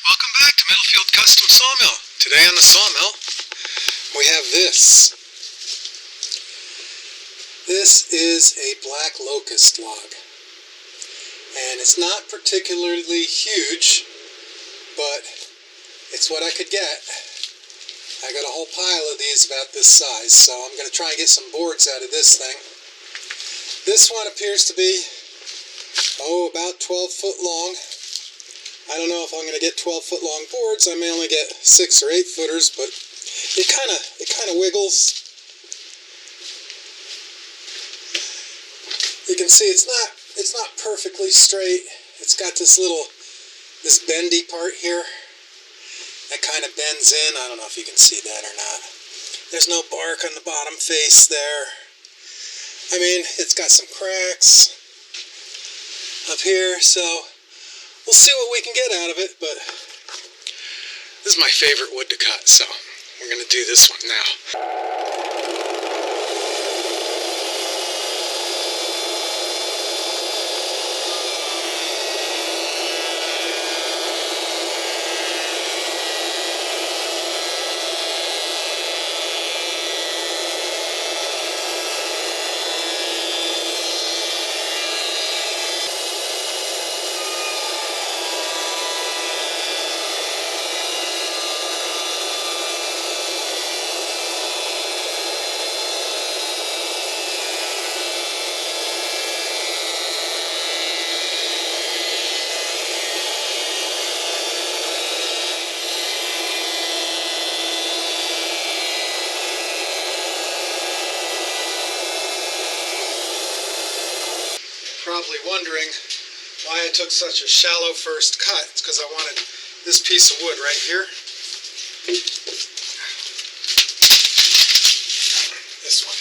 Welcome back to Middlefield Custom Sawmill. Today on the sawmill, we have this. This is a Black Locust log. And it's not particularly huge, but it's what I could get. I got a whole pile of these about this size, so I'm going to try and get some boards out of this thing. This one appears to be, about 12 foot long. I don't know if I'm going to get 12-foot long boards. I may only get 6 or 8 footers, but it kind of wiggles. You can see it's not perfectly straight. It's got this bendy part here that kind of bends in. I don't know if you can see that or not. There's no bark on the bottom face there. I mean, it's got some cracks up here, so we'll see what we can get out of it, but this is my favorite wood to cut, so we're going to do this one now. Probably wondering why I took such a shallow first cut. It's because I wanted this piece of wood right here. This one.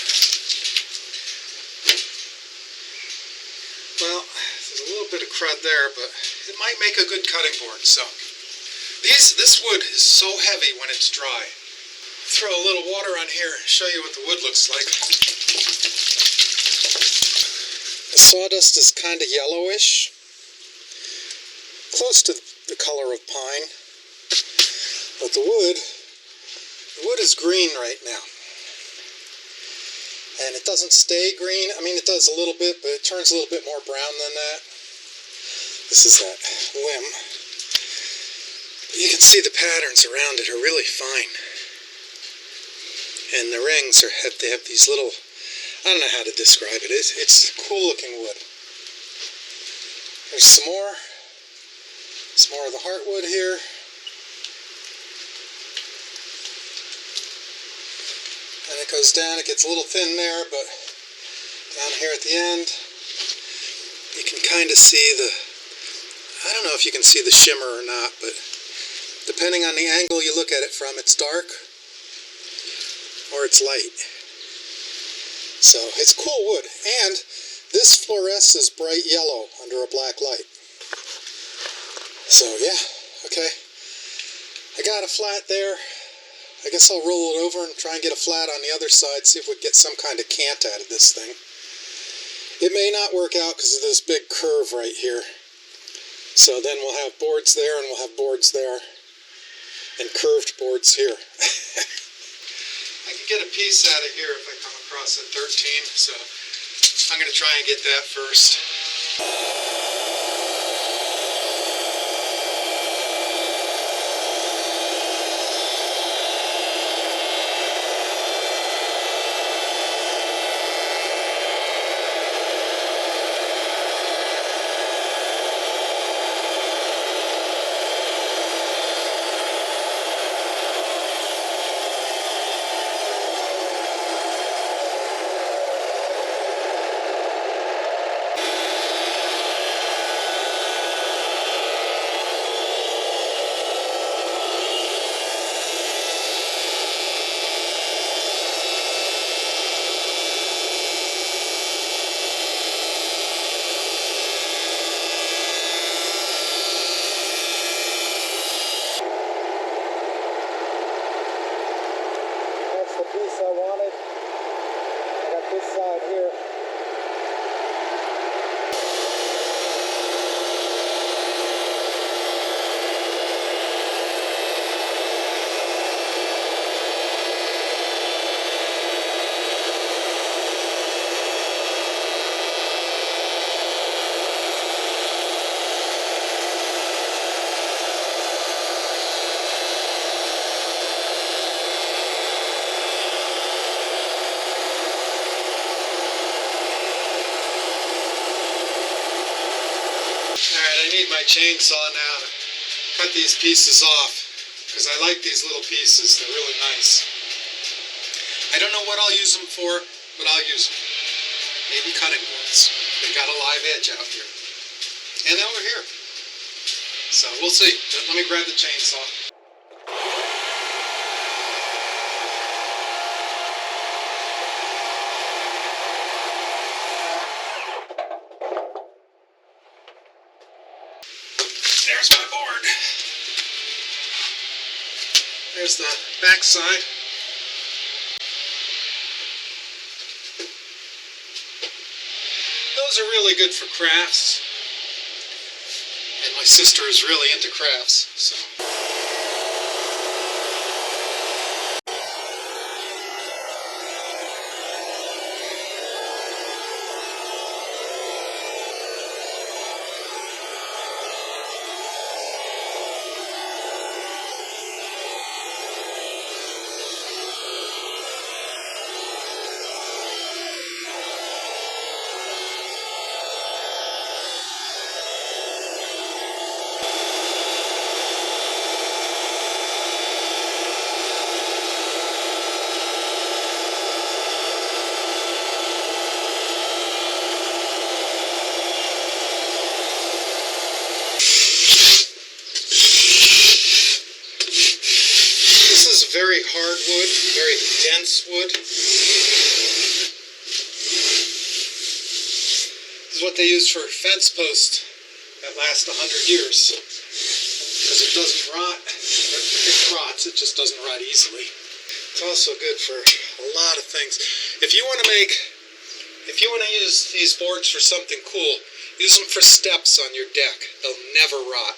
Well, there's a little bit of crud there, but it might make a good cutting board. So this wood is so heavy when it's dry. Throw a little water on here and show you what the wood looks like. The sawdust is kind of yellowish, close to the color of pine, but the wood is green right now. And it doesn't stay green. I mean, it does a little bit, but it turns a little bit more brown than that. This is that limb. But you can see the patterns around it are really fine. And the rings they have these little, I don't know how to describe it. It's cool looking wood. There's some more of the heartwood here. And it goes down, it gets a little thin there, but down here at the end, you can kind of see I don't know if you can see the shimmer or not, but depending on the angle you look at it from, it's dark or it's light. So it's cool wood, and this fluoresces bright yellow under a black light. So yeah, okay. I got a flat there. I guess I'll roll it over and try and get a flat on the other side, see if we can get some kind of cant out of this thing. It may not work out because of this big curve right here. So then we'll have boards there and we'll have boards there and curved boards here. I can get a piece out of here if I come across a 13, so I'm going to try and get that first. chainsaw now to cut these pieces off, because I like these little pieces. They're really nice. I don't know what I'll use them for, but I'll use them. Maybe cutting boards. They got a live edge out here. And over here. So we'll see. Let me grab the chainsaw. There's my board. There's the back side. Those are really good for crafts. And my sister is really into crafts, so. Very hard wood, very dense wood. This is what they use for fence posts that last 100 years. Because it doesn't rot. It rots, it just doesn't rot easily. It's also good for a lot of things. If you want to use these boards for something cool, use them for steps on your deck. They'll never rot.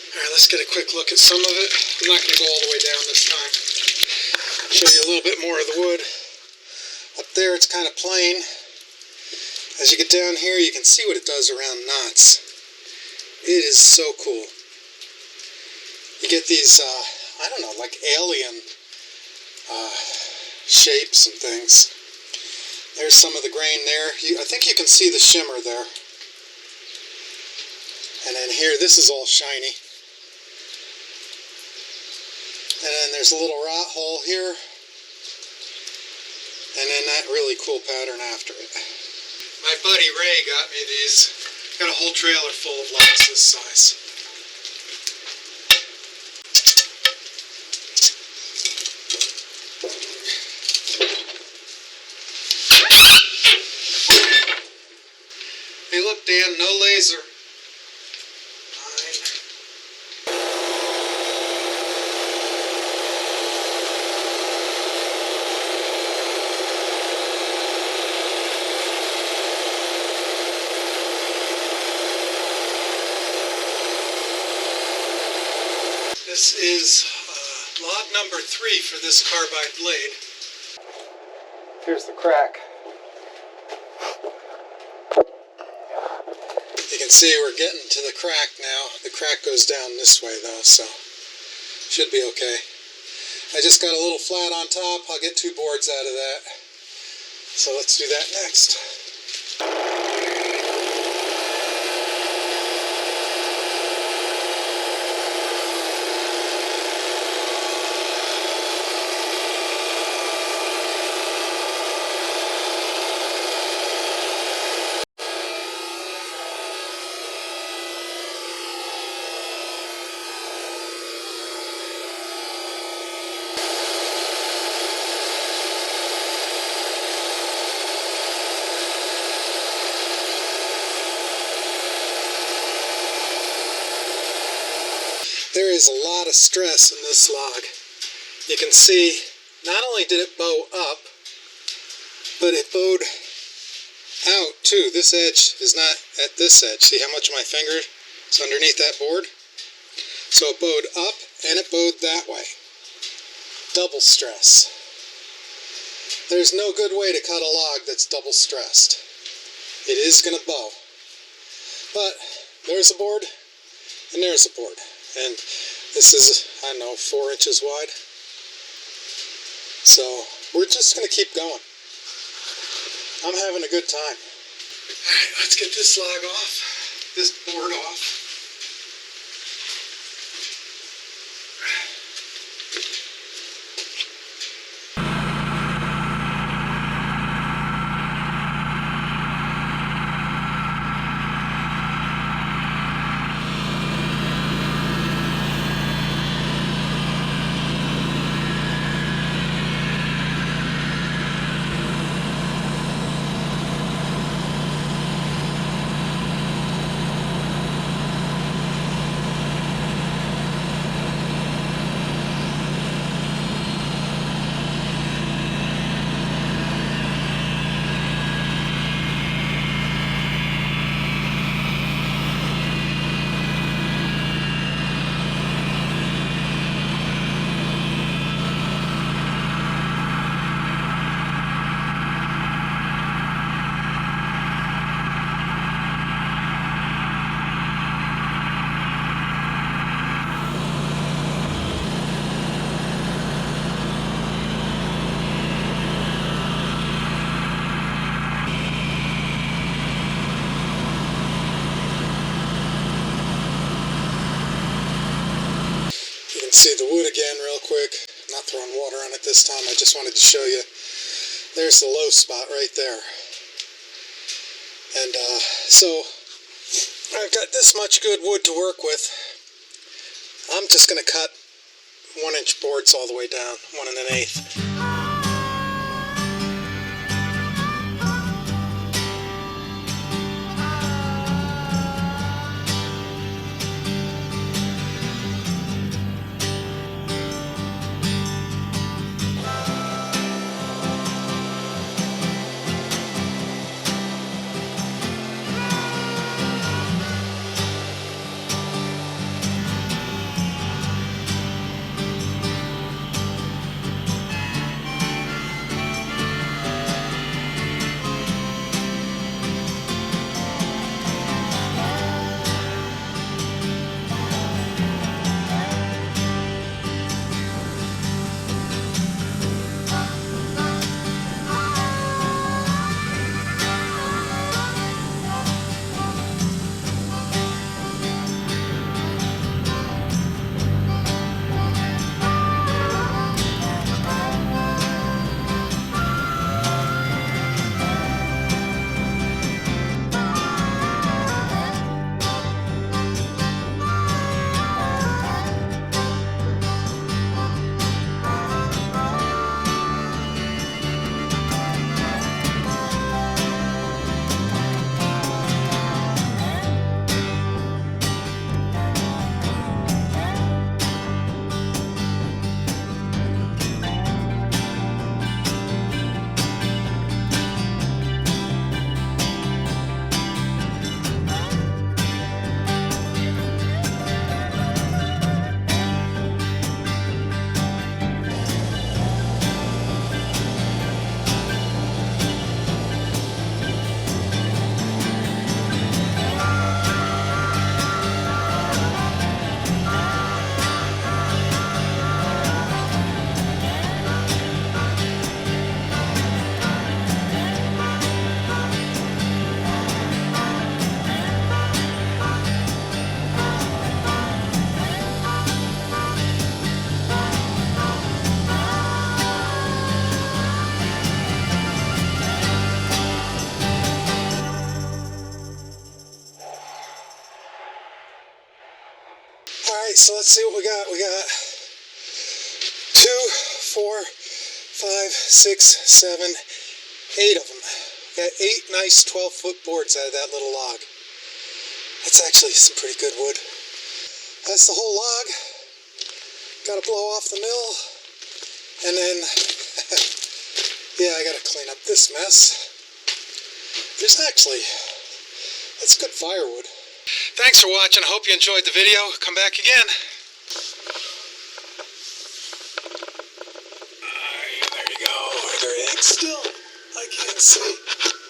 Alright, let's get a quick look at some of it. I'm not going to go all the way down this time. Show you a little bit more of the wood. Up there it's kind of plain. As you get down here you can see what it does around knots. It is so cool. You get these, I don't know, like alien shapes and things. There's some of the grain there. I think you can see the shimmer there. And then here, this is all shiny. And then there's a little rot hole here. And then that really cool pattern after it. My buddy Ray got me these. Got a whole trailer full of logs this size. Hey look, Dan, no laser. This is log number 3 for this carbide blade. Here's the crack. You can see we're getting to the crack now. The crack goes down this way though, so should be okay. I just got a little flat on top. I'll get 2 boards out of that. So let's do that next. There is a lot of stress in this log. You can see not only did it bow up, but it bowed out too. This edge is not at this edge. See how much of my finger is underneath that board? So it bowed up and it bowed that way. Double stress. There's no good way to cut a log that's double stressed. It is going to bow. But there's a board and there's a board. And this is, I don't know, 4 inches wide. So we're just going to keep going. I'm having a good time. Alright, let's get this log off, this board off. can see the wood again real quick. I'm not throwing water on it this time. I just wanted to show you. There's the low spot right there. And so I've got this much good wood to work with. I'm just going to cut 1-inch boards all the way down, 1 1/8. Alright, so let's see what we got. We got 2, 4, 5, 6, 7, 8 of them. We got 8 nice 12-foot boards out of that little log. That's actually some pretty good wood. That's the whole log. Got to blow off the mill. And then, yeah, I got to clean up this mess. That's good firewood. Thanks for watching. I hope you enjoyed the video. Come back again. There you go. Are there eggs still? I can't see.